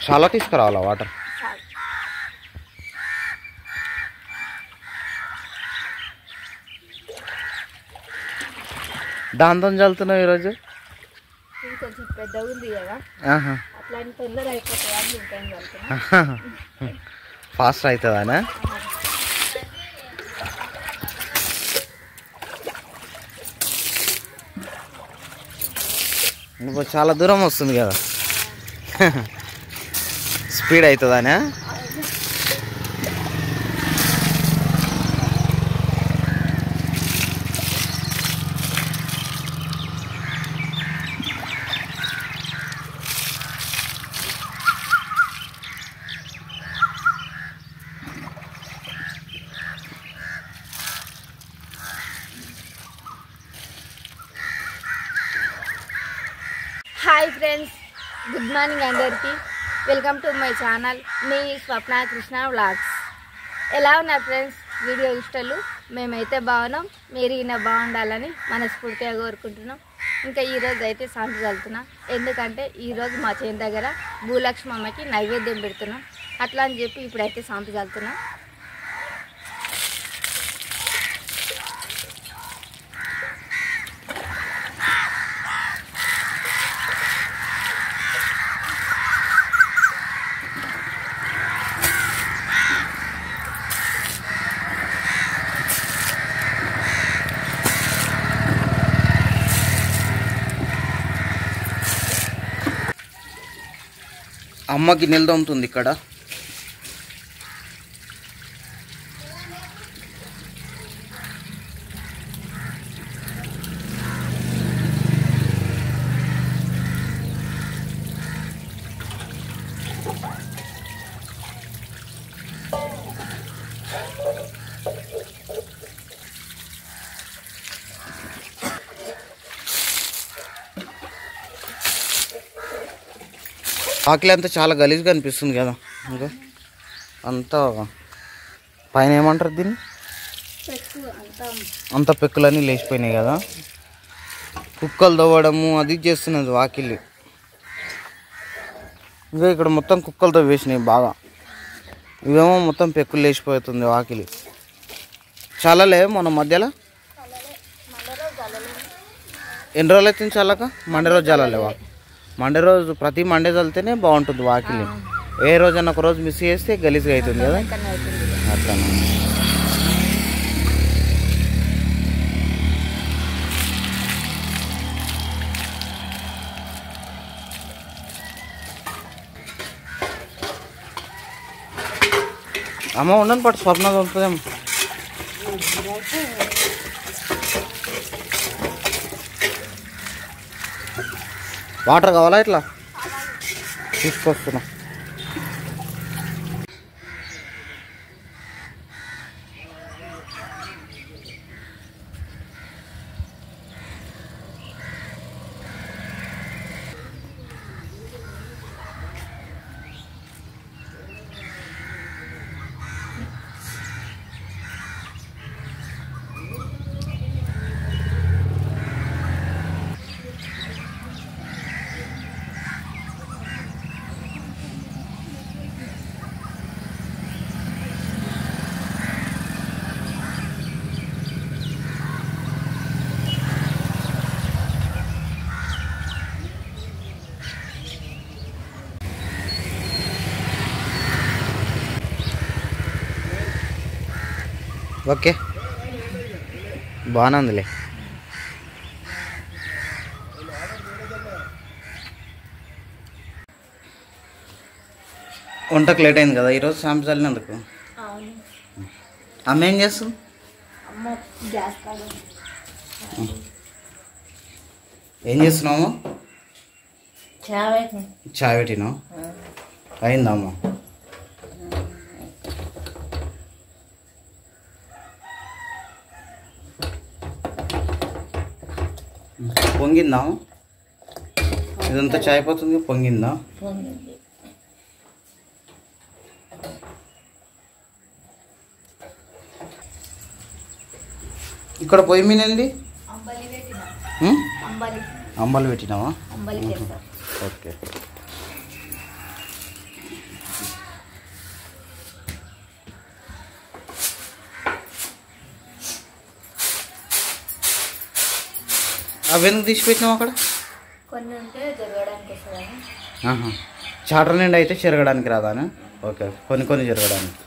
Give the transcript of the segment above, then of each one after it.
చాలా తీసుకురావాలా వాటర్? దాంతో చల్లుతున్నావు ఈరోజు? కొంచెం పెద్దగా ఉంది కదా, అట్లా తొందర అయిపోతుంది. ఫాస్ట్ అవుతుందానా? చాలా దూరం వస్తుంది కదా, స్పీడ్ అవుతుందానా? హాయ్ ఫ్రెండ్స్, గుడ్ మార్నింగ్ అందరికీ. వెల్కమ్ టు మై ఛానల్, మీ స్వప్న కృష్ణ వ్లాగ్స్. ఎలా ఉన్నారు ఫ్రెండ్స్? వీడియో ఇష్టాలు మేమైతే బాగున్నాం, మీరు ఈయన బాగుండాలని మనస్ఫూర్తిగా కోరుకుంటున్నాం. ఇంకా ఈరోజు అయితే సాంతి చల్లుతున్నా, ఎందుకంటే ఈరోజు మా చేను దగ్గర భూలక్ష్మి అమ్మకి నైవేద్యం పెడుతున్నాం. అట్లా అని చెప్పి ఇప్పుడైతే సాంతి చల్లుతున్నా. అమ్మకి నిలదొమ్ముతుంది ఇక్కడ. ఆకిలి అంతా చాలా గలీజ్గా అనిపిస్తుంది కదా, ఇంకా అంతా పైన ఏమంటారు దీన్ని, అంత పెక్కులన్నీ లేచిపోయినాయి కదా. కుక్కలు తవ్వడము అది చేస్తున్నది వాకిలి. ఇంకా ఇక్కడ మొత్తం కుక్కలు తవ్వేసినాయి బాగా, ఇవేమో మొత్తం పెక్కులు లేచిపోతుంది వాకిలి. చాలా లేవు మన మధ్యలో. ఎన్ని రోజులు అవుతుంది చల్లక? మండే రోజు చల్లలేవా? మండే రోజు ప్రతి మండే చల్లితేనే బాగుంటుంది వాకిలి. ఏ రోజన్నా ఒక రోజు మిస్ చేస్తే గలీజ్గా అవుతుంది కదా, అట్లా. అమ్మ ఉండని పట్టు, స్వప్న దొరుకుతుందేమో. వాటర్ కావాలా? ఇట్లా తీసుకొస్తున్నా. ఓకే, బాగానే ఉందిలే. వంటకు లేట్ అయింది కదా ఈరోజు, సాంపి చల్లినందుకు. అమ్మ ఏం చేస్తుంది? ఏం చేస్తున్నావు? చాయ్ పెట్టినావు? అయిందమ్మా. పొంగిందా? ఇదంతా చాయ్ పోతుంది, పొంగిందా? ఇక్కడ పొయ్యి మీనండి. అంబలి అంబలి పెట్టినావా? అంబలి చేస్తారు. ఓకే. అవి ఎందుకు తీసి పెట్టినావు అక్కడ? కొన్ని ఉంటే జరగడానికి వస్తుందని. చాటర్ నిండి అయితే చెరగడానికి రాదానా? ఓకే, కొన్ని కొన్ని జరగడానికి.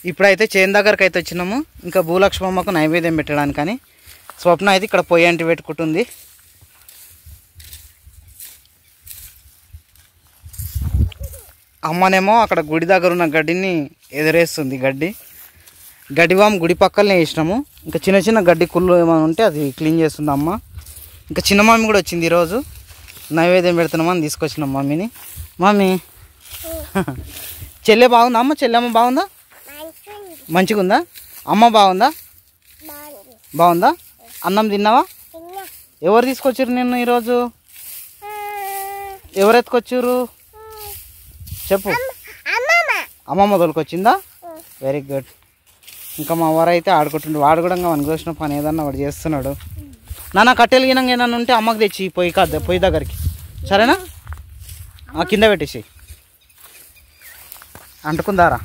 ఇప్పుడైతే చేను దగ్గరకు అయితే వచ్చినాము. ఇంకా భూలక్ష్మమ్మకు నైవేద్యం పెట్టడానికని స్వప్న అయితే ఇక్కడ పొయ్యి అంటి పెట్టుకుంటుంది. అమ్మనేమో అక్కడ గుడి దగ్గర ఉన్న గడ్డిని ఎదురేస్తుంది. గడ్డివాము గుడి పక్కనే వేసినాము. ఇంకా చిన్న చిన్న గడ్డి కుళ్ళు ఏమైనా ఉంటే అది క్లీన్ చేస్తుంది అమ్మ. ఇంకా చిన్న మమ్మీ కూడా వచ్చింది ఈరోజు. నైవేద్యం పెడుతున్నామని తీసుకొచ్చినాం మమ్మీని. మమ్మీ చెల్లె బాగుందా అమ్మ? చెల్లెమ్మ బాగుందా? మంచిగా ఉందా? అమ్మ బాగుందా? బాగుందా? అన్నం తిన్నావా? ఎవరు తీసుకొచ్చారు నిన్ను ఈరోజు? ఎవరు ఎత్తుకొచ్చారు చెప్పు. అమ్మమ్మ తోలుకొచ్చిందా? Very good. ఇంకా మా వారైతే ఆడుకుంటుండే. వాడు కూడా మనకు చూసిన పని ఏదన్నా వాడు చేస్తున్నాడు. నాన్న కట్టెలు గినంగా ఏమన్నా ఉంటే అమ్మకు తెచ్చి పొయ్యి దగ్గరికి, సరేనా? కింద పెట్టేసి అంటుకుందారా.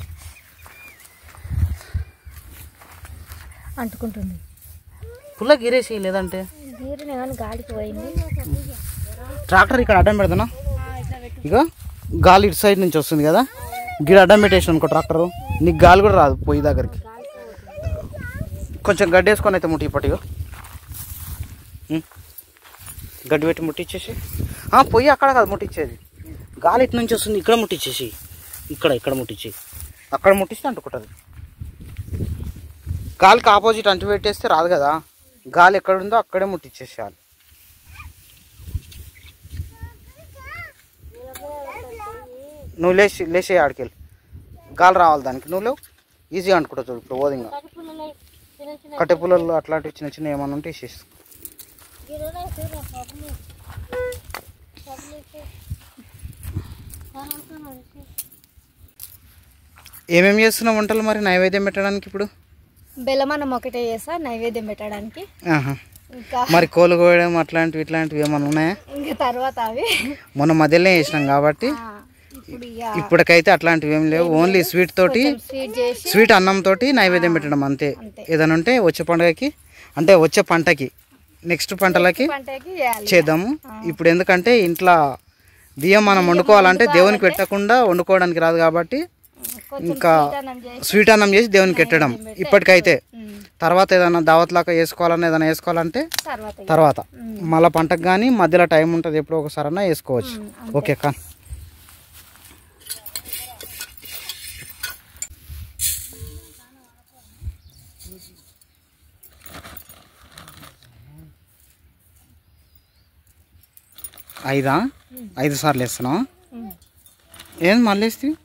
అంటుకుంటుంది. ఫుల్గా గీరేసి, లేదంటే గాలికి పోయింది. ట్రాక్టర్ ఇక్కడ అడ్డం పెడతానా? ఇక గాలి ఇటు సైడ్ నుంచి వస్తుంది కదా, గిడ అడ్డం పెట్టేసాను అనుకో ట్రాక్టర్, నీకు గాలి కూడా రాదు పొయ్యి దగ్గరికి. కొంచెం గడ్డి వేసుకొని అయితే ముట్టి ఇప్పటిగా గడ్డి పెట్టి ముట్టించేసి. పొయ్యి అక్కడ కాదు ముట్టించేది, గాలి ఇటు నుంచి వస్తుంది ఇక్కడ ముట్టించేసి, ఇక్కడ ముట్టించి అక్కడ ముట్టిస్తే అంటుకుంటుంది. గాలికి ఆపోజిట్ అంటు పెట్టేస్తే రాదు కదా, గాలి ఎక్కడ ఉందో అక్కడే ముట్టించేసేయాలి. నువ్వు లేచి ఆడికెళ్ళి గాలి రావాలి దానికి. నువ్వు లేవు ఈజీగా అంటుకుంటావు చూడు. ఇప్పుడు ఓదింగా కట్టె పుల్లలు అట్లాంటివి చిన్న చిన్న ఏమన్నా ఉంటే ఇచ్చేసి. ఏమేమి చేస్తున్నావు వంటలు మరి నైవేద్యం పెట్టడానికి? ఇప్పుడు బెల్లమన్నం ఒకటే చేస్తా నైవేద్యం పెట్టడానికి. ఇంకా మరి కోలు కోయడం అట్లాంటివి ఇట్లాంటివి ఏమైనా ఉన్నాయా? ఇంకా తర్వాత అవి మొన్న మధ్యలో వేసినాం కాబట్టి ఇప్పటికైతే అట్లాంటివి ఏం లేవు. ఓన్లీ స్వీట్ తోటి, స్వీట్ అన్నం తోటి నైవేద్యం పెట్టడం అంతే. ఏదైనా ఉంటే వచ్చే పండుగకి, అంటే వచ్చే పంటకి, నెక్స్ట్ పంటలకి చేద్దాము. ఇప్పుడు ఎందుకంటే ఇంట్లో బియ్యం మనం వండుకోవాలంటే దేవునికి పెట్టకుండా వండుకోవడానికి రాదు కాబట్టి ఇంకా స్వీట్ అన్నం చేసి దేవునికి పెట్టడం ఇప్పటికైతే. తర్వాత ఏదైనా దావత్లాగా వేసుకోవాలన్నా ఏదైనా వేసుకోవాలంటే తర్వాత మళ్ళీ పంటకు కానీ మధ్యలో టైం ఉంటుంది, ఎప్పుడో ఒకసారన్నా వేసుకోవచ్చు. ఓకే కా. ఐదు సార్లు వేస్తున్నావా? ఏం మళ్ళీ వేస్తావు?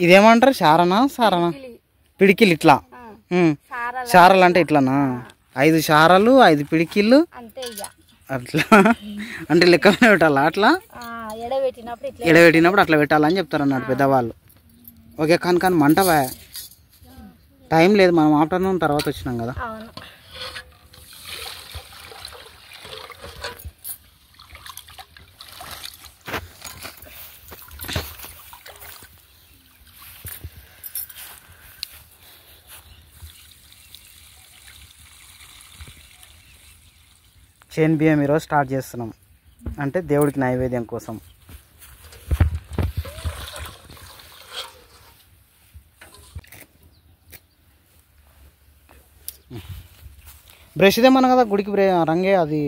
ఇదేమంటారు? సారనా పిడికిలు ఇట్లా. సారలు అంటే ఇట్లానా? 5 సారలు 5 పిడికిళ్ళు అట్లా అంటే లెక్క పెట్టాలా? అట్లా ఎడబెట్టినప్పుడు అట్లా పెట్టాలని చెప్తారు అన్నాడు పెద్దవాళ్ళు. ఓకే కానీ మంట టైం లేదు, మనం ఆఫ్టర్నూన్ తర్వాత వచ్చినాం కదా. చేను బియ్యం ఈరోజు స్టార్ట్ చేస్తున్నాం, అంటే దేవుడికి నైవేద్యం కోసం. బ్రష్ తెమ్మన్నా కదా గుడికి రంగే అది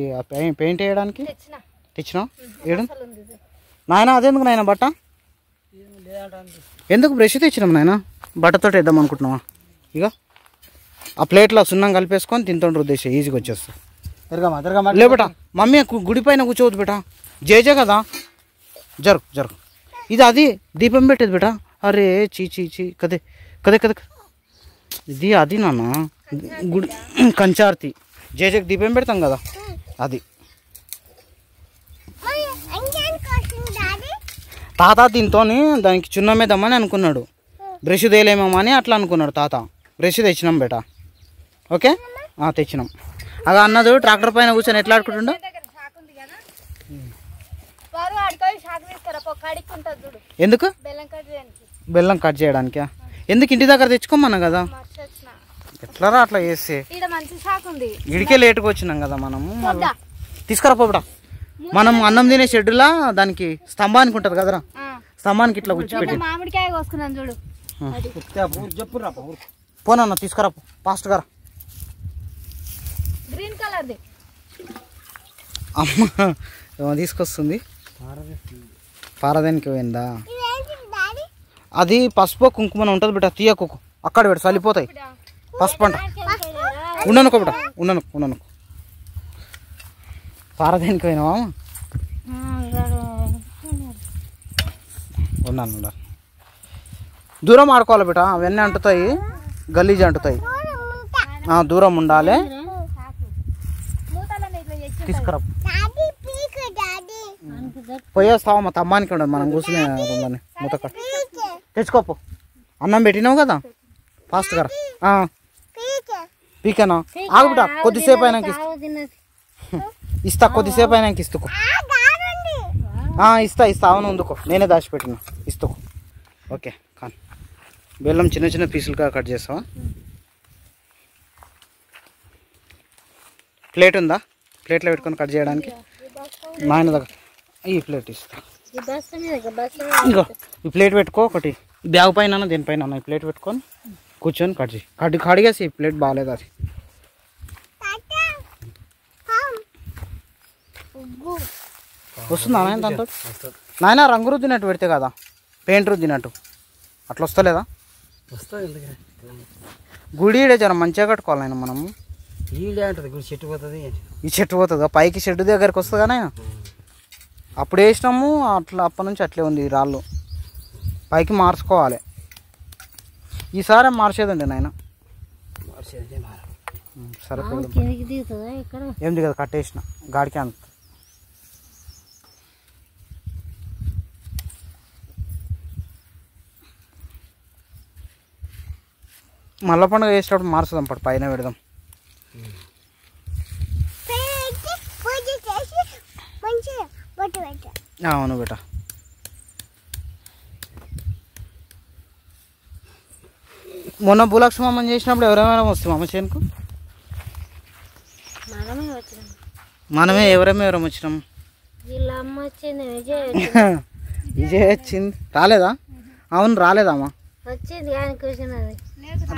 పెయింట్ వేయడానికి తెచ్చినా ఏడు నాయన అదెందుకు నాయన బట్ట ఎందుకు బ్రష్ తెచ్చినాం నాయన బట్టతో వేద్దాం అనుకుంటున్నావా ఇక ఆ ప్లేట్లో సున్నం కలిపేసుకొని తింటుండ్రు ఉద్దేశం ఈజీగా వచ్చేస్తా లే బేటా మమ్మీ గుడి పైన కూర్చోవద్దు బేటా జేజే కదా జరుగు ఇది అది దీపం పెట్టేది బేటా అరే చీ కదే కదే కదే ఇది అది నాన్న గుడి కంచార్తి జేజేకి దీపం పెడతాం కదా అది తాత దీంతో దానికి చున్నమేద్దామని అనుకున్నాడు బ్రష్ తేలేమేమో అని అట్లా అనుకున్నాడు తాత బ్రష్ తెచ్చినాం బేటా ఓకే తెచ్చినాం అలా అన్నది ట్రాక్టర్ పైన కూర్చొని ఎట్లా ఆడుకుంటుండో ఎందుకు బెల్లం కట్ చేయడానికి ఎందుకు ఇంటి దగ్గర తెచ్చుకోమన్నా కదా ఎట్లా అట్లా చేస్తే ఇడికే లేటుగా వచ్చినాం కదా మనము తీసుకురా పోబడా మనం అన్నం తినే షెడ్యూలా దానికి స్తంభానికి ఉంటుంది కదరా స్తంభానికి ఇట్లా కూర్చోపెట్టి మామిడికాయ కోసుకున్నాను చూడు పోనన్నా తీసుకురా ఫాస్ట్ గా గ్రీన్ కలర్ అమ్మ ఏమో తీసుకొస్తుంది పారదానికి పోయిందా అది పసుపు కుంకుమ ఉంటుంది బిడ్డ తీయకు అక్కడ పెడు చల్లిపోతాయి పసుపు అంట ఉండనుకో బిడ్డ ఉండను పారదానికి పోయినావా ఉన్నాను దూరం ఆడుకోవాలి బిడ్డ అవన్నీ అంటుతాయి గలీజ్ అంటుతాయి దూరం ఉండాలి తీసుకురా పోయేస్తావా మా తమ్మానికి ఉండదు మనం కూర్చునే మూతక తెచ్చుకోపో అన్నం పెట్టినావు కదా ఫాస్ట్ గా పీకేనా ఆగుబిట కొద్దిసేపు అయినాక ఇస్తా కొద్దిసేపు అయినాక ఇస్తుకో ఇస్తా అవును ఉందుకో నేనే దాచిపెట్టినా ఇస్తుకో ఓకే కానీ బెల్లం చిన్న చిన్న పీసులుగా కట్ చేస్తావా ప్లేట్ ఉందా ప్లేట్లో పెట్టుకొని కట్ చేయడానికి నాయన దగ్గర ఈ ప్లేట్ ఇస్తా ఇగో ఈ ప్లేట్ పెట్టుకో ఒకటి బ్యాగ్ పైన దేనిపైన ఈ ప్లేట్ పెట్టుకొని కూర్చొని కట్ చేయి కడిగేసి ఈ ప్లేట్ బాగాలేదు అది వస్తుందా నాయన దాంతో నాయన రంగు రుద్దినట్టు పెడితే కదా పెయింట్ రుద్దినట్టు అట్లా వస్తలేదా గుడి జర మంచిగా కట్టుకోవాలి నాయన మనము ఈ చెట్టు పోతుంది పైకి చెట్టు దగ్గరికి వస్తుంది కానీ అప్పుడు వేసినాము అట్లా అప్పటి నుంచి అట్లే ఉంది రాళ్ళు పైకి మార్చుకోవాలి ఈసారి మార్చేదండి నాయన సరే ఏం దిగదు కట్టేసిన గాడికి అంత మల్ల పండుగ వేసేటప్పుడు మార్చుదాం పట్టు పైన పెడదాం అవును బేట మొన్న భూలక్ష్మమ్మని చేసినప్పుడు ఎవరెవరం వస్తాం అమ్మ చేనుకు మనమే ఎవరెవరం వచ్చినాం విజయ్ వచ్చింది రాలేదా అవును రాలేదమ్మా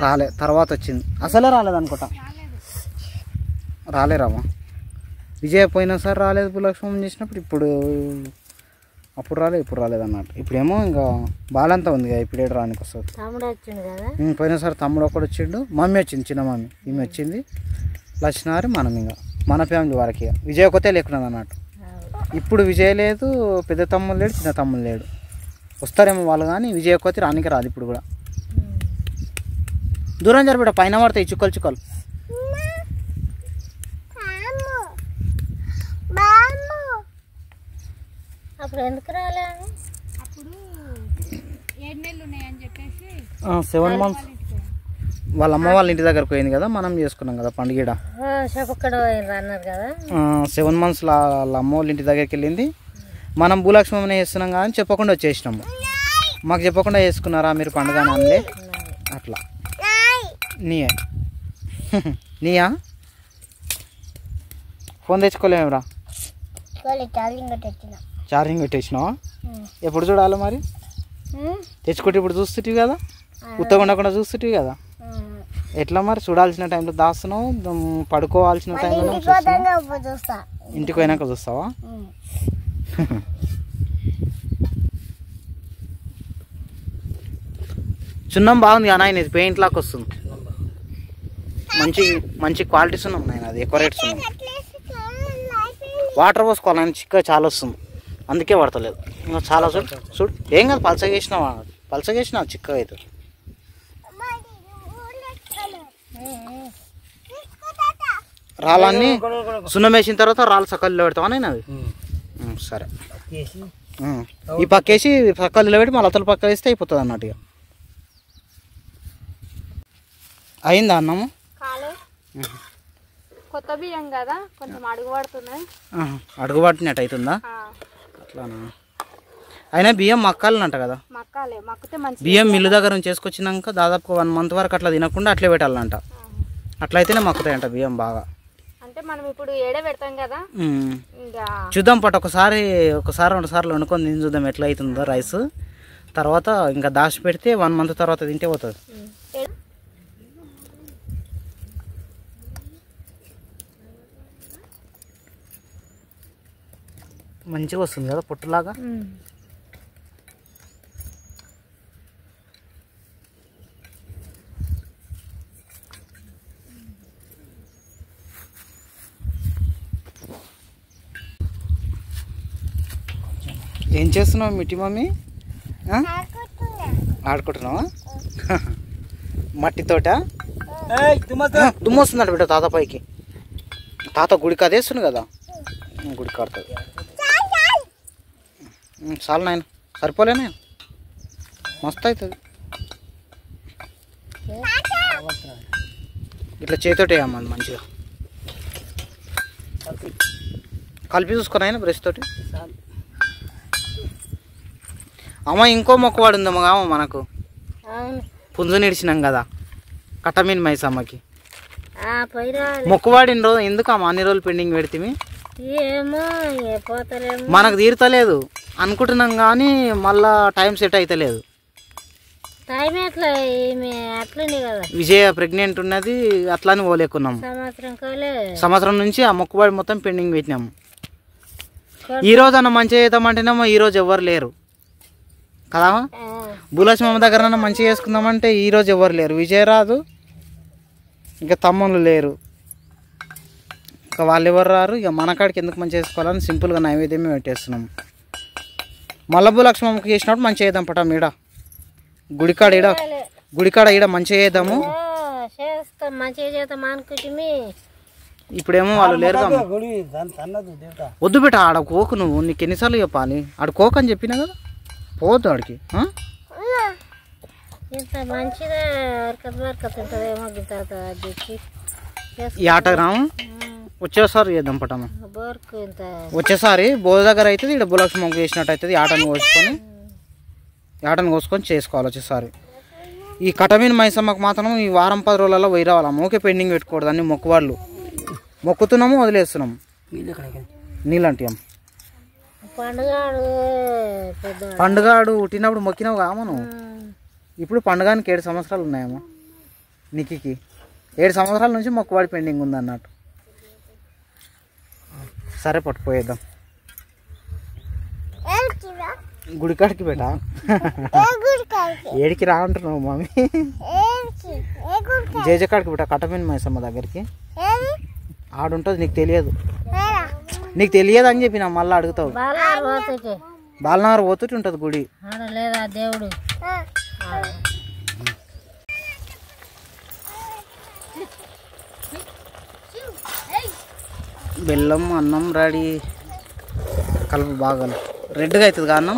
రాలే తర్వాత వచ్చింది అసలే రాలేదు అనుకుంటా రాలేరామా విజయ్ పోయినా సార్ రాలేదు భూలక్ష్మం చేసినప్పుడు అప్పుడు ఇప్పుడు రాలేదు అన్నట్టు ఇప్పుడేమో ఇంకా బాలంతా ఉంది కదా ఇప్పుడు ఏడు రానికి వస్తుంది పోయినసారి తమ్ముడు ఒకటి వచ్చిండు మమ్మీ వచ్చింది చిన్న మమ్మీ ఈమె వచ్చింది లక్ష్మణారి మనం ఇంకా మన ఫ్యామిలీ వరకు విజయ్ ఒకతే లేకున్నది అన్నట్టు ఇప్పుడు విజయ్ లేదు పెద్ద తమ్ముడు లేడు చిన్న తమ్ముడు లేడు వస్తారేమో వాళ్ళు కానీ విజయ్ ఒకతే రానికి రాదు ఇప్పుడు కూడా దూరం జరిపేట పైన పడతాయి చుక్కలు అప్పుడు ఎందుకు రాలే అప్పుడు 7 నెలలు ఉన్నాయని చెప్పేసి 7 months వాళ్ళ అమ్మ వాళ్ళ ఇంటి దగ్గరకు పోయింది కదా మనం చేసుకున్నాం కదా పండుగ అన్నారు కదా 7 months వాళ్ళ అమ్మ వాళ్ళ ఇంటి దగ్గరికి వెళ్ళింది మనం భూలక్ష్మమ్మని చేస్తున్నాం కానీ చెప్పకుండా వచ్చేసినాము మాకు చెప్పకుండా చేసుకున్నారా మీరు పండుగ అనలే అట్లా నీయా ఫోన్ తెచ్చుకోలేమురా ఛార్జింగ్ పెట్టేసినావా ఎప్పుడు చూడాలి మరి తెచ్చుకుంటే ఇప్పుడు చూస్తుంటివి కదా ఉత్తగా ఉండకుండా చూస్తుంటివి కదా ఎట్లా మరి చూడాల్సిన టైంలో దాస్తున్నావు, పడుకోవాల్సిన టైంలో ఇంటికి పోయినాక చూస్తావా? సున్నం బాగుంది కానీ ఆయన ఇది పెయింట్ లాగా వస్తుంది. మంచి మంచి క్వాలిటీ సున్నం నాయన, అది ఎక్కువ రేట్ సున్నం. వాటర్ పోసుకోవాలి ఆయన, చిక్క చాలా వస్తుంది అందుకే పడతలేదు. ఇంకా చాలా చూడు ఏం కాదు, పలసగేసిన చిక్క అవుతుంది. రాళ్ళన్నీ సున్నం వేసిన తర్వాత రాళ్ళు సక్కల్లో పెడతావా నేను? అది సరే, ఈ పక్కేసి సక్కల్లో పెట్టి మళ్ళీ అతల పక్క వేస్తే అయిపోతుంది అన్నట్టుగా. అయిందా అన్నము? కొత్త బియ్యం కదా కొంచెం అడుగు పడుతున్నాయి. అడుగు పట్టినట్టు అవుతుందా? అట్లానా? అయినా బియ్యం మక్కాలంట కదా. బియ్యం మిల్లు దగ్గర నుంచి చేసుకొచ్చినాక దాదాపు 1 month వరకు అట్లా తినకుండా అట్లే పెట్టాలంట. అట్లయితేనే మక్కుతాయంట బియ్యం బాగా. అంటే మనం ఇప్పుడు ఏడే పెడతాం కదా, చూద్దాం పట్టు ఒకసారి 2 సార్లు వండుకొని తిని చూద్దాం ఎట్లా అవుతుందో రైస్. తర్వాత ఇంకా దాచి పెడితే 1 month తర్వాత తింటే పోతుంది. మంచిగా వస్తుంది కదా పొట్టులాగా. ఏం చేస్తున్నావు మిట్టి మమ్మీ? ఆడుకుంటున్నావా? మట్టితోట దుమ్ము వస్తుందంట బిడ్డ తాత పైకి. తాత గుడికి అదేస్తుంది కదా, గుడికి ఆడుతుంది. చాలు నాయన, సరిపోలేనా? మస్తు అవుతుంది. ఇట్లా చేతితోటి వేయమ్మా మంచిగా కలిపి చూసుకొని అయినా బ్రష్ తోటి. అమ్మ ఇంకో మొక్కవాడు ఉందమ్మ అమ్మ మనకు, పుంజు నిడిచినాం కదా కట్టమీన్ మైసమ్మకి. మొక్కువాడి రోజు ఎందుకు అమ్మ అన్ని రోజులు పెండింగ్ పెడితే మనకు తీరుతలేదు అనుకుంటున్నాం కానీ మళ్ళా టైం సెట్ అవుతలేదు. విజయ ప్రెగ్నెంట్ ఉన్నది అట్లానే పోలేకున్నాం. సంవత్సరం నుంచి ఆ మొక్కుబడి మొత్తం పెండింగ్ పెట్టినాము. ఈ రోజు అన్న మంచిగా చేద్దామంటేనేమో ఈ రోజు ఎవరు లేరు కదా. భూలక్ష్మమ్మ దగ్గర మంచిగా చేసుకుందామంటే ఈ రోజు ఎవరు లేరు. విజయ రాదు, ఇంకా తమ్ముళ్ళు లేరు, ఇంకా వాళ్ళు ఎవరు రారు. ఇక మన కాడికి ఎందుకు మంచిగా చేసుకోవాలని సింపుల్గా నైవేద్యమే పెట్టేస్తున్నాం. మళ్ళా భూలక్ష్మమ్మకి చేసినప్పుడు మంచిగా చేద్దాం పటం. ఈడ గుడికాడ ఈడ మంచిగా చేద్దాము. ఇప్పుడేమో వాళ్ళు లేరు. వద్దు బిడ్డ ఆడ కోకు, నువ్వు నీకు ఎన్నిసార్లు చెప్పాలి? ఆడ కోకు అని చెప్పినా కదా, పోవద్దు ఆడికి. ఈ ఆట రాము వచ్చేసారి చేద్దాం పటము. వచ్చేసారి బోధ దగ్గర అవుతుంది, ఇక్కడ భూలక్ష్మమ్మకి చేసినట్టు అవుతుంది. ఆటను కోసుకొని చేసుకోవాలి వచ్చేసారి. ఈ కటమీన్ మైసమ్మకు మాత్రం ఈ వారం 10 రోజులలో పోయి రావాలి. మోకే పెండింగ్ పెట్టుకోవద్దు. అన్ని మొక్కువాళ్ళు మొక్కుతున్నాము, వదిలేస్తున్నాము. నీళ్ళంటి పండుగాడు పుట్టినప్పుడు మొక్కినావు కామను. ఇప్పుడు పండుగానికి 7 సంవత్సరాలు ఉన్నాయేమో. నిక్కి 7 సంవత్సరాల నుంచి మొక్కువాడి పెండింగ్ ఉంది అన్నట్టు. సరే పట్టుపోయేద్దాం. గుడికాడికి బేటా, ఏడికి రా అంటున్నావు మమ్మీ. జేజకాడికి బేటా, కట్టమీన్ మైసమ్మ దగ్గరికి ఆడుంటుంది. నీకు తెలియదు అని చెప్పిన మళ్ళీ అడుగుతావు. బాలనగర్ పోతుంటే ఉంటుంది గుడి. దేవుడు బెల్లం అన్నం రెడీ. కలుపు బాగా రెడ్గా అవుతుంది కదా అన్నం.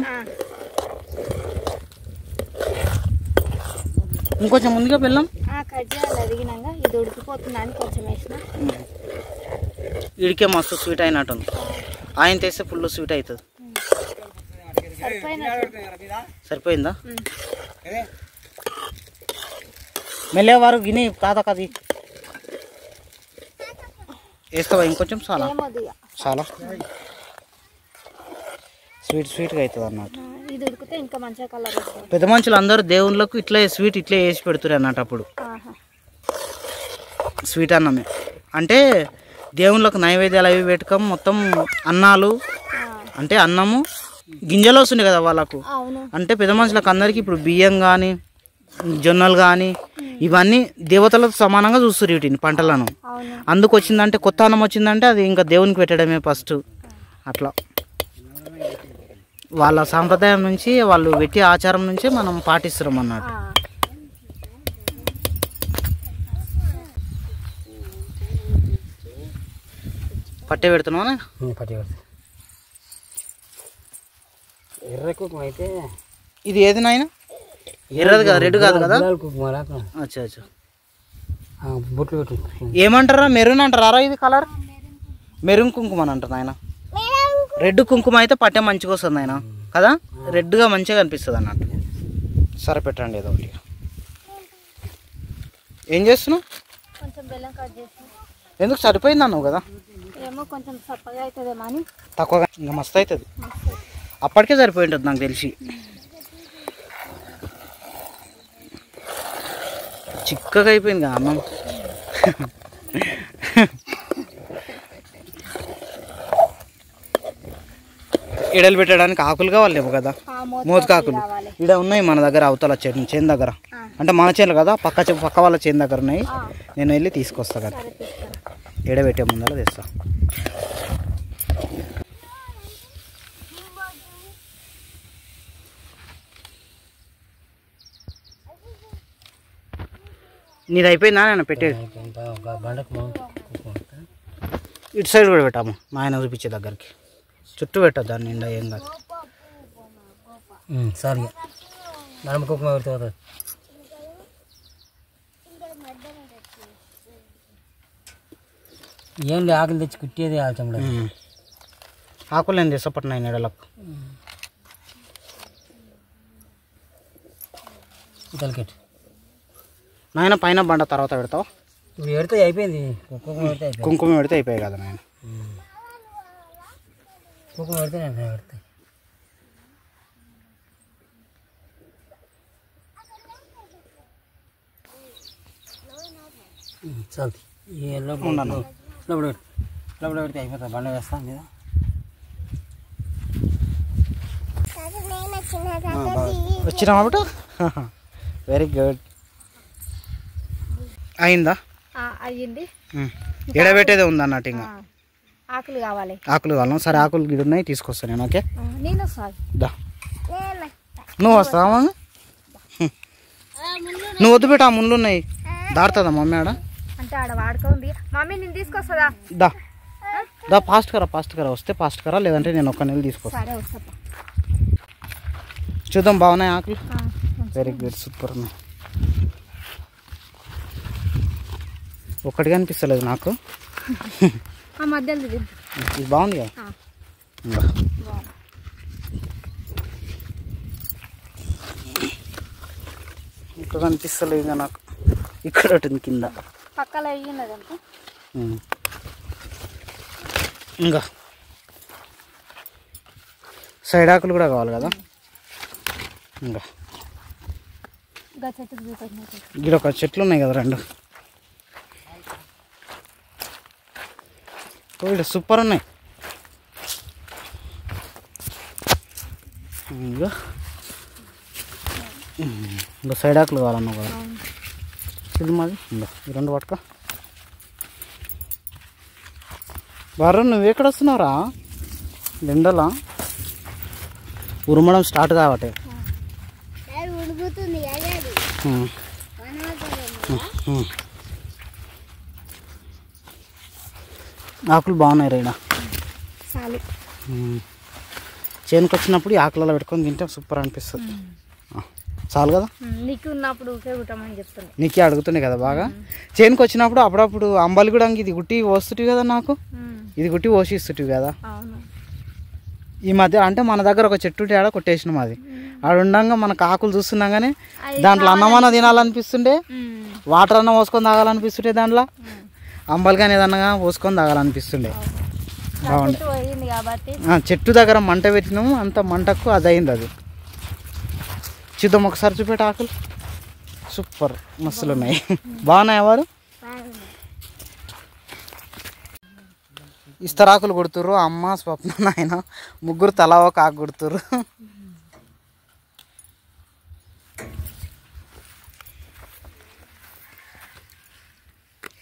ఇంకొంచెం ముందుగా బెల్లం ఇది ఉడికిపోతుందని కొంచెం వేసిన. ఇడికే మస్తు స్వీట్ అయినట్టుంది. ఆయన తెస్తే ఫుల్ స్వీట్ అవుతుంది. సరిపోయిందా? మెల్లేవారు గిని కాదా కది వేస్తావా? ఇంకొంచెం చాలా స్వీట్గా అవుతుంది అన్నట్టు. ఇంకా మంచిగా కలర్ వస్తుంది. పెద్ద మనుషులు అందరూ దేవుళ్ళకు ఇట్లా స్వీట్ ఇట్లా వేసి పెడుతున్నారు అన్నట్టు. అప్పుడు స్వీట్ అన్నమే అంటే దేవుళ్ళకు నైవేద్యాలు అవి పెట్టుకోం మొత్తం అన్నాలు అంటే అన్నము గింజలు వస్తుంది కదా వాళ్ళకు అంటే పెద్ద మనుషులకు అందరికీ ఇప్పుడు బియ్యం కానీ జొన్నలు కానీ ఇవన్నీ దేవతలతో సమానంగా చూస్తారు వీటిని పంటలను అందుకు వచ్చిందంటే కొత్త అన్నం వచ్చిందంటే అది ఇంకా దేవునికి పెట్టడమే ఫస్ట్ అట్లా వాళ్ళ సాంప్రదాయం నుంచి వాళ్ళు పెట్టి ఆచారం నుంచి మనం పాటిస్తున్నాం అన్నట్టు పట్టే పెడుతున్నావా పట్టే పెడతా ఎర్ర కుంకుమ అయితే ఇది ఏది నాయన ఎర్రది కదా రెడ్ కాదు కదా అచ్చా అచ్చా బొట్లు పెట్టు ఏమంటారా మెరూన్ అంటారా ఇది కలర్ మెరూన్ కుంకుమ అని అంటారు ఆయన రెడ్ కుంకుమ అయితే పట్టే మంచిగా వస్తుంది ఆయన కదా రెడ్గా మంచిగా కనిపిస్తుంది అన్నట్టు సరే పెట్టండి ఏదో ఒకటి ఏం చేస్తున్నావు ఎందుకు సరిపోయింది అన్నావు కదా తక్కువగా ఇంకా మస్తు అవుతుంది అప్పటికే సరిపోయి ఉంటుంది నాకు తెలిసి చిక్కగా అయిపోయింది కదా అన్నం ఎడలు పెట్టడానికి ఆకులు కావాలేమో కదా మోతకాకులు ఇక్కడ ఉన్నాయి మన దగ్గర అవతల చేను దగ్గర అంటే మన చేనులు కదా పక్క వాళ్ళ చేను దగ్గర ఉన్నాయి నేను వెళ్ళి తీసుకొస్తా కదా ఎడబెట్టే ముందర తెస్తా నీది అయిపోయిందా నేను పెట్టేది ఇటు సైడ్ కూడా పెట్టాము మా ఆయన చూపించే దగ్గరికి చుట్టూ పెట్టద్దు దాన్ని నిండా ఏం కాదు సరే నడుము కుంకుమ పెడుతుంది ఏం లేదు ఆకులు తెచ్చి కుట్టేది ఆల్చంలో ఆకులు నేను తీసుపట్టినాయి నీడలకు తలకెట్ నాయన పైన బండ తర్వాత పెడతావు ఇప్పుడు పెడితే అయిపోయింది కుంకుమ పెడితే అయిపోయాయి కదా నాయన కుంకుమ పెడితే నేను పెడతాయి చాలు లోపల పెడితే అయిపోతుంది బండ వేస్తా మీద వచ్చినామా బిడ్డ వెరీ గుడ్ అయిందా అయ్యింది ఎడబెట్టేదే ఉంది అన్నట్టు ఇంకా ఆకులు కావాలి సరే ఆకులు గిడి ఉన్నాయి తీసుకొస్తాను నేను ఓకే నేను దా నువ్వు వస్తావా నువ్వు వద్దు పెట్టా ముళ్ళు ఉన్నాయి దాడుతుందా మమ్మీ ఆడ అంటే ఆడ వాడుకోండి మమ్మీ నేను తీసుకొస్తుందా దా ఫాస్ట్ కరా వస్తే ఫాస్ట్ కరా లేదంటే నేను ఒక్క నెల తీసుకొస్తాను చూద్దాం బాగున్నాయి ఆకులు వెరీ గుడ్ సూపర్ ఉన్నాయి ఒక్కటి కనిపిస్తలేదు నాకు ఇది బాగుంది కదా ఇక్కడ కనిపిస్తలేదు ఇంకా నాకు ఇక్కడ ఉంటుంది కింద ఇంకా సైడ్ ఆకులు కూడా కావాలి కదా ఇంకా ఇక్కడ ఒక చెట్లు ఉన్నాయి కదా రెండు ఇక్కడ సూపర్ ఉన్నాయి ఇంకా సైడ్ ఆకులు కావాలన్నా కూడా ఇది మాది ఇంకా ఈ రెండు పట్టుక బారు నువ్వు ఎక్కడ వస్తున్నావురా ఎండలా ఉరుమడం స్టార్ట్ కాబట్టి ఆకులు బాగున్నాయి రైడా చేనుకు వచ్చినప్పుడు ఈ ఆకులలో పెట్టుకొని తింటే సూపర్ అనిపిస్తుంది చాలు కదా నీకు ఉన్నప్పుడు చెప్తాను నీకే అడుగుతుండే కదా బాగా చేనుకు వచ్చినప్పుడు అప్పుడప్పుడు అంబలి కూడా ఇది గుట్టి పోస్తుంటివి కదా నాకు ఇది గుట్టి పోషిస్తుంటివి కదా ఈ మధ్య అంటే మన దగ్గర ఒక చెట్టు ఆడ కొట్టేసినాం అది ఆడ ఉండగా మనకు ఆకులు చూస్తున్నాం కానీ దాంట్లో అన్నమన్న తినాలనిపిస్తుండే వాటర్ అన్న పోసుకొని తాగాలనిపిస్తుండే దాంట్లో అంబలి కానీ ఏదన్నా పోసుకొని తాగాలనిపిస్తుండే బాగుండే చెట్టు దగ్గర మంట పెట్టినాము అంత మంటకు అది అయింది అది చూద్దాం ఒకసారి చూపెట్ట ఆకులు సూపర్ మస్తులు ఉన్నాయి బాగున్నాయి ఎవరు ఇస్తరాకులు కొడుతుర్రు. అమ్మ, స్వప్న, నాయన ముగ్గురు తలా ఒక ఆకు కొడుతుర్రు.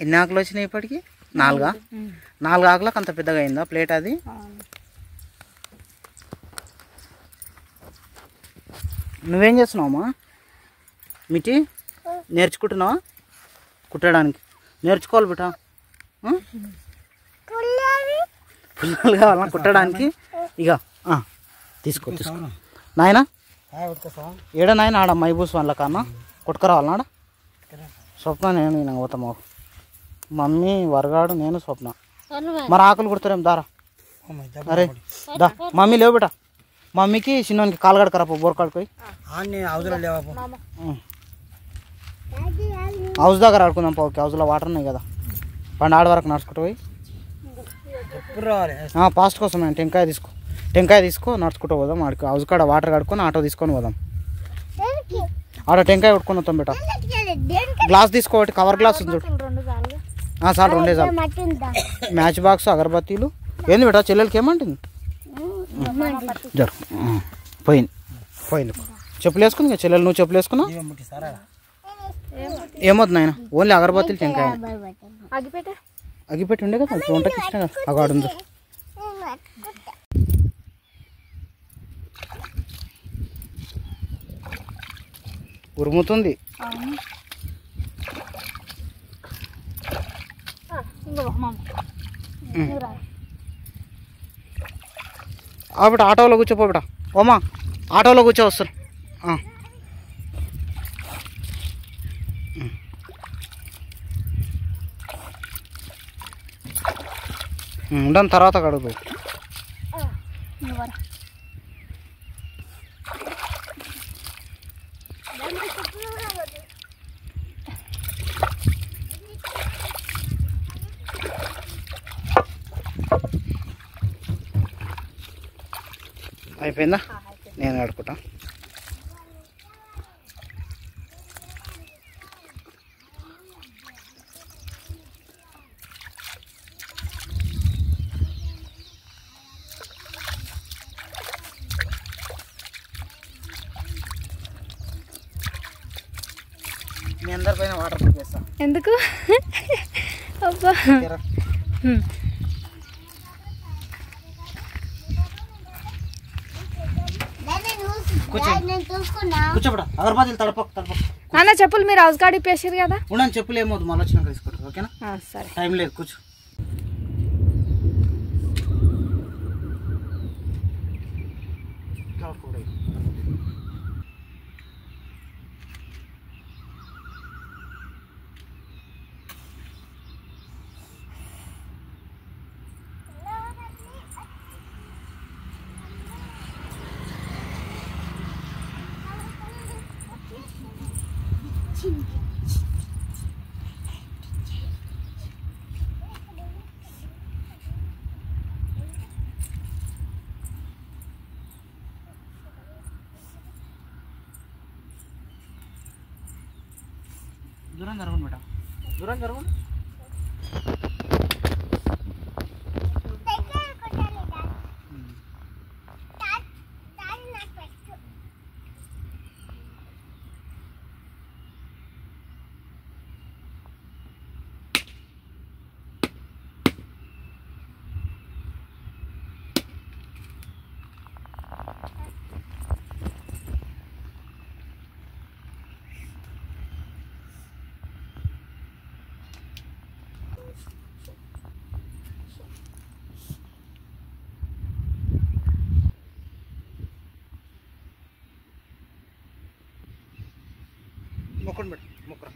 ఎన్ని ఆకులు వచ్చినాయి ఇప్పటికి? 4 ఆకులకు అంత పెద్దగా అయిందా ప్లేట్ అది? నువ్వేం చేస్తున్నావమ్మా? మిటి నేర్చుకుంటున్నావా కుట్టడానికి? నేర్చుకోవాలి బిడ్డ. పుల్లలు కావాలా కుట్టడానికి? ఇక తీసుకో నాయన. ఏడ నాయన ఆడ మైబూస్ వాళ్ళ కన్నా కుట్టుకురావాలన్నాడ. స్వప్న నేను పోతాం. మమ్మీ, వరగాడు, నేను, స్వప్న. మరి ఆకులు కుడతారేం దారా? అరే దా మమ్మీ లేవు బిడ్డ. మమ్మీకి చిన్నోనికి కాలు కడకరాపో బోర్ కాడుకోయి. హౌస్ దగ్గర ఆడుకుందాం పోకి. హౌస్లో వాటర్ ఉన్నాయి కదా. పండు ఆడ వరకు నడుచుకుంటూ పోయి పాస్ట్ కోసం నేను టెంకాయ తీసుకో నడుచుకుంటూ పోదాం. ఆడికి హౌస్ కాడ వాటర్ కడుక్కొని ఆటో తీసుకొని పోదాం. ఆడ టెంకాయ కొట్టుకొని వస్తాం బిడ్డ. గ్లాస్ తీసుకోబట్టి కవర్ గ్లాస్ ఉంది చూడు. చాలు 2 చాలు. మ్యాచ్ బాక్స్, అగరబత్తీలు. ఏంది బిడ్డ చెల్లెలకి ఏమంటుంది? పోయింది. చెప్పులు వేసుకుంది చెల్లెలు. నువ్వు చెప్పులు వేసుకున్నావు? ఏమవుతుంది నాయన? ఓన్లీ అగరబత్తీలు, టెంకాయ. అగిపెట్టి ఉండే కదా ఇప్పుడు వంటకి ఇష్టం కదా. అగాడుంది. ఉరుముతుంది. బిడ్డ ఆటోలో కూర్చోపో బిడ్డ. ఓమా ఆటోలో కూర్చో వస్తారు. ఉండని తర్వాత కడుగు. అయిపోయిందా? నేను కడుకుంటా. మీ అందరి పైన వాటర్ ప్రూఫ్ చేస్తా. ఎందుకు? అబ్బా కూర్చోబడా. అగరబాదీలు తడప నాన్న చెప్పులు మీరు హౌస్ కాడి పేసారు కదా. ఉండని చెప్పులు ఏమవుతుంది మళ్ళీ వచ్చినాక తీసుకుంటారు. ఓకేనా? సరే. టైం లేదు కూర్చో. దూరం జరగండి మేడం. దూరం జరగండి. మొక్కను పెట్టు. మొక్కరా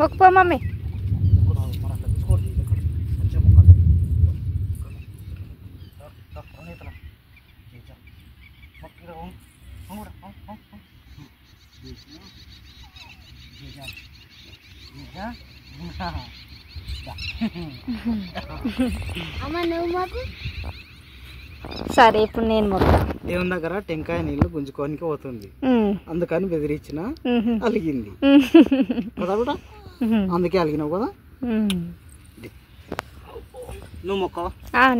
మొక్కుపో మమ్మీ. సరే ఇప్పుడు నేను మొత్తం దేవుని దగ్గర టెంకాయ నీళ్లు గుంజుకోనికి పోతుంది. అందుకని బెదిరించిన అలిగింది. అందుకే అలిగినావు కదా. నువ్వు మొక్కవా?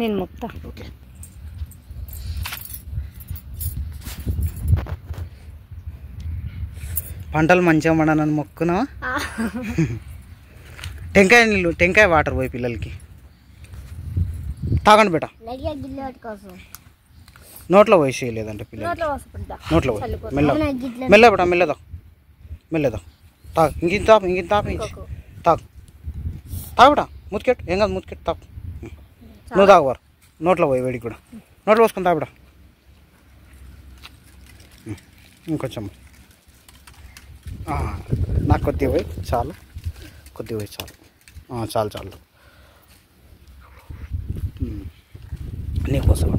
నేను మొక్తా. ఓకే. పంటలు మంచిగా పండాలని మొక్కున్నావా? టెంకాయ నీళ్ళు, టెంకాయ వాటర్ పోయి పిల్లలకి తాగండి బేట. నోట్లో పోసి లేదంటే పిల్లలు నోట్లో పోయి మెల్ల బేట, మెల్లదా మెల్లదా తాగు. ఇంకింత తాపు, ఇంకింత తాపు, తాగు తాగుబేట. ముతికెట్టు ఏం కాదు, ముతికెట్టు తాపు. నువ్వు తాగువారు నోట్లో పోయి వేడికి కూడా నోట్లో పోసుకొని తాగుబేట. ఇంకొంచెం నాకు కొద్దిగా పోయి చాలు, కొద్దిగా పోయి చాలు, చాలు చాలు. నీకోసం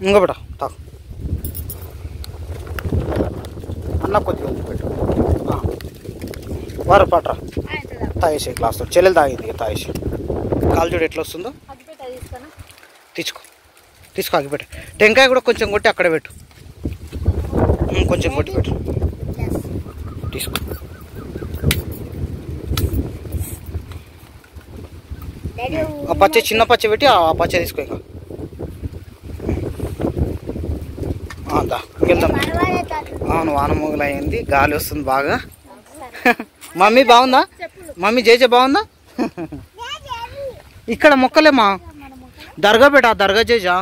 ఇంకో బేట తాగు. అన్న కొద్దిగా పెట్టు. వారు పట్రా తాగేసి గ్లాస్తో. చెల్లెలు తాగింది తాగేసి. కాలు చూడు ఎట్లా వస్తుందో. తీసుకో తీసుకో ఆగిపెట్టు. టెంకాయ కూడా కొంచెం కొట్టి అక్కడ పెట్టు. కొంచెం కొట్టి పెట్టు. తీసుకో. ఆ పచ్చ చిన్న పచ్చ పెట్టి ఆ పచ్చ తీసుకో. ఇంకా వెళ్దాం. అవును, వాన మొగలు అయింది, గాలి వస్తుంది బాగా. మమ్మీ బాగుందా? మమ్మీ జేజే బాగుందా? ఇక్కడ మొక్కలేమా? దర్గా బేటా, దర్గా జేజా,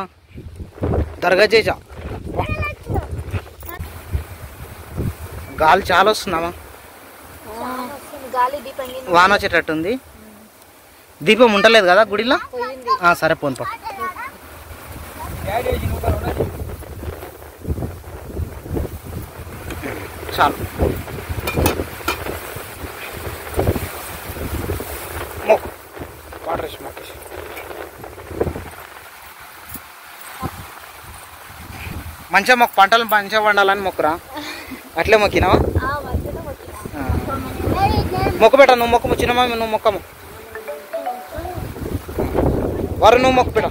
దర్గా జేజా. గాలి చాలా వస్తుందమ్మా. వాన వచ్చేటట్టుంది. దీపం ఉండలేదు కదా గుడిలో. సరే పోను పా. చాలు మొక్కు. వాటర్ వేసి మొక్కేసి. మంచిగా మొక్కు, పంటలు మంచిగా పండాలని మొక్కురా. అట్లే మొక్కినావా? మొక్కు బేట, నువ్వు మొక్కు. చిన్నమా నువ్వు మొక్కము. వారు నువ్వు మొక్కు బేట.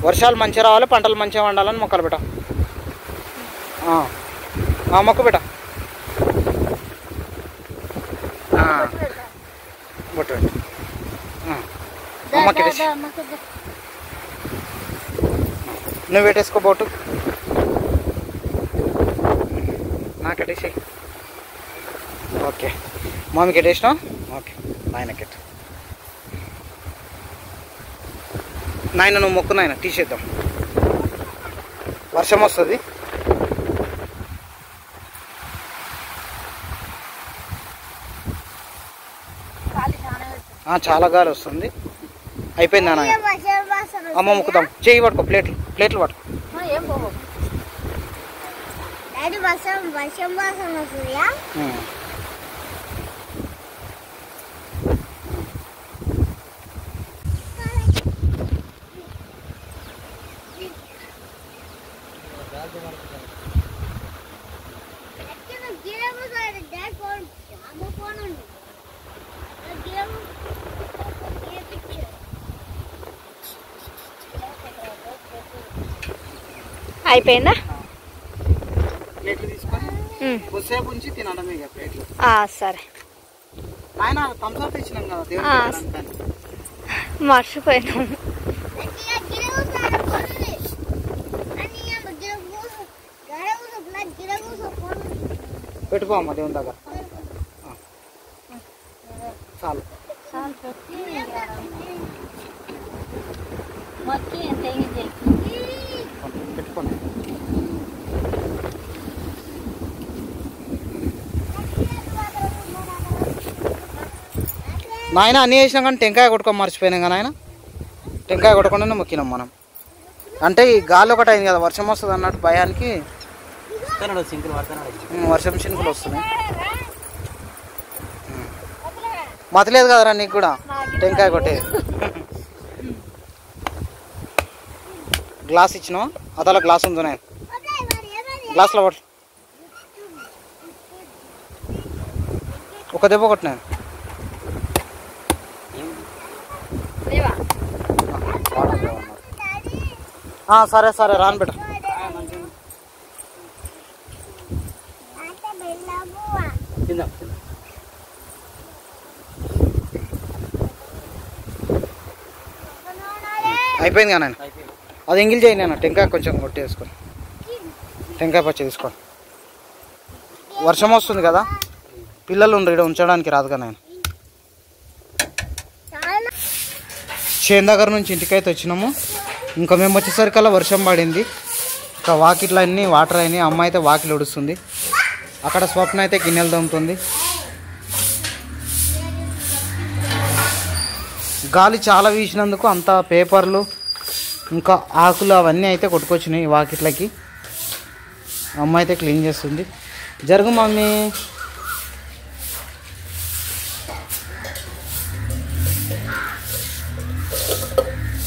వర్షాలు మంచిగా రావాలి, పంటలు మంచిగా పండాలని మొక్కలు బేట. మొక్కు బేట. బొట్టు పెట్టు. అమ్మకి నువ్వు పెట్టేసుకో బొట్టు. నాకెట్టేసి. ఓకే, మమ్మీకి ఎట్టేసినావు. ఓకే, నాయనకి ఎట్టు. నాయన నువ్వు మొక్కు నాయన, తీసేద్దాం. వర్షం వస్తుంది. చాలా గాలి వస్తుంది. అయిపోయిందా నాయన? అమ్మ మొక్కుదాం. చేయి పట్టుకో, ప్లేట్లు ప్లేట్లు పట్టుకో. అయిపోయిందా? ప్లేట్లు తీసుకొని కొద్దిసేపు ఉంచి తినడమే ఇక ప్లేట్లు. సరే. ఆయన థమ్స్అప్ ఇచ్చినాం కదా దేవుడికి. మర్చిపోయినాం. పెట్టుకో అమ్మ దేవుని దగ్గర. చాలు. పెట్టుకోండి. నాయన అన్నీ వేసినాం కానీ టెంకాయ కొట్టుకొని మర్చిపోయినాం కదా నాయన. టెంకాయ కొట్టకుండానే మొక్కినాం మనం. అంటే ఈ గాలి ఒకటి అయింది కదా, వర్షం వస్తుంది అన్నట్టు భయానికి. వర్షం చినుకులు వస్తున్నాయి. మతలేదు కదరా నీకు కూడా టెంకాయ కొట్టే. గ్లాస్ ఇచ్చినావా? అతల గ్లాస్ ఉంది నాయన. గ్లాస్లో పట్టు. ఒక దెబ్బ కొట్టినా. సరే సరే రాను బిడ్డ. అయిపోయింది కానీ అది ఎంగిల్ చేయి నేను టెంకాయ కొంచెం కొట్టేసుకొని టెంకాయ పచ్చ తీసుకో. వర్షం వస్తుంది కదా, పిల్లలు ఉండరు ఇక్కడ ఉంచడానికి రాదు కదా. నేను చేను దగ్గర నుంచి ఇంటికైతే వచ్చినాము. ఇంకా మేము వచ్చేసరికల్లా వర్షం పడింది. ఇంకా వాకిట్లో అన్నీ వాటర్ అయినాయి. అమ్మ అయితే వాకిలు ఉడుస్తుంది. అక్కడ స్వప్న అయితే గిన్నెలు దమ్ముతుంది. గాలి చాలా వీసినందుకు అంత పేపర్లు ఇంకా ఆకులు అవన్నీ అయితే కొట్టుకొచ్చినాయి వాకిట్లకి. అమ్మ అయితే క్లీన్ చేస్తుంది. జరుగు మమ్మీ.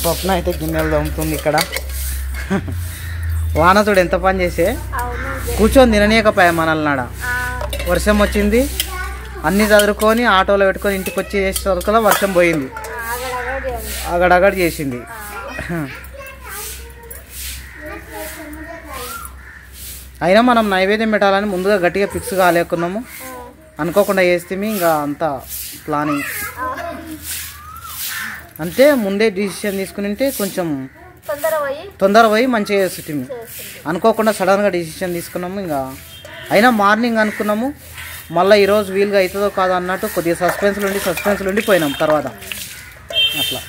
స్వప్న అయితే గిన్నెలు దమ్ముతుంది ఇక్కడ. వానతుడు ఎంత పని చేసే కూర్చొని తిననీయకపోయా మనల్ని నాడ. వర్షం వచ్చింది, అన్నీ చదువుకొని ఆటోలో పెట్టుకొని ఇంటికి వచ్చి చేసేసరికి వర్షం పోయింది. అగడగడ చేసింది. అయినా మనం నైవేద్యం పెట్టాలని ముందుగా గట్టిగా ఫిక్స్ కాలేకున్నాము. అనుకోకుండా చేస్తే ఇంకా అంతా ప్లానింగ్ అంటే ముందే డిసిషన్ తీసుకుని ఉంటే కొంచెం తొందర పోయి మంచిగా చేస్తుంది. అనుకోకుండా సడన్గా డిసిషన్ తీసుకున్నాము. ఇంకా అయినా మార్నింగ్ అనుకున్నాము, మళ్ళీ ఈరోజు వీలుగా అవుతుందో కాదో అన్నట్టు కొద్దిగా సస్పెన్స్లు ఉండి పోయినాం తర్వాత అట్లా.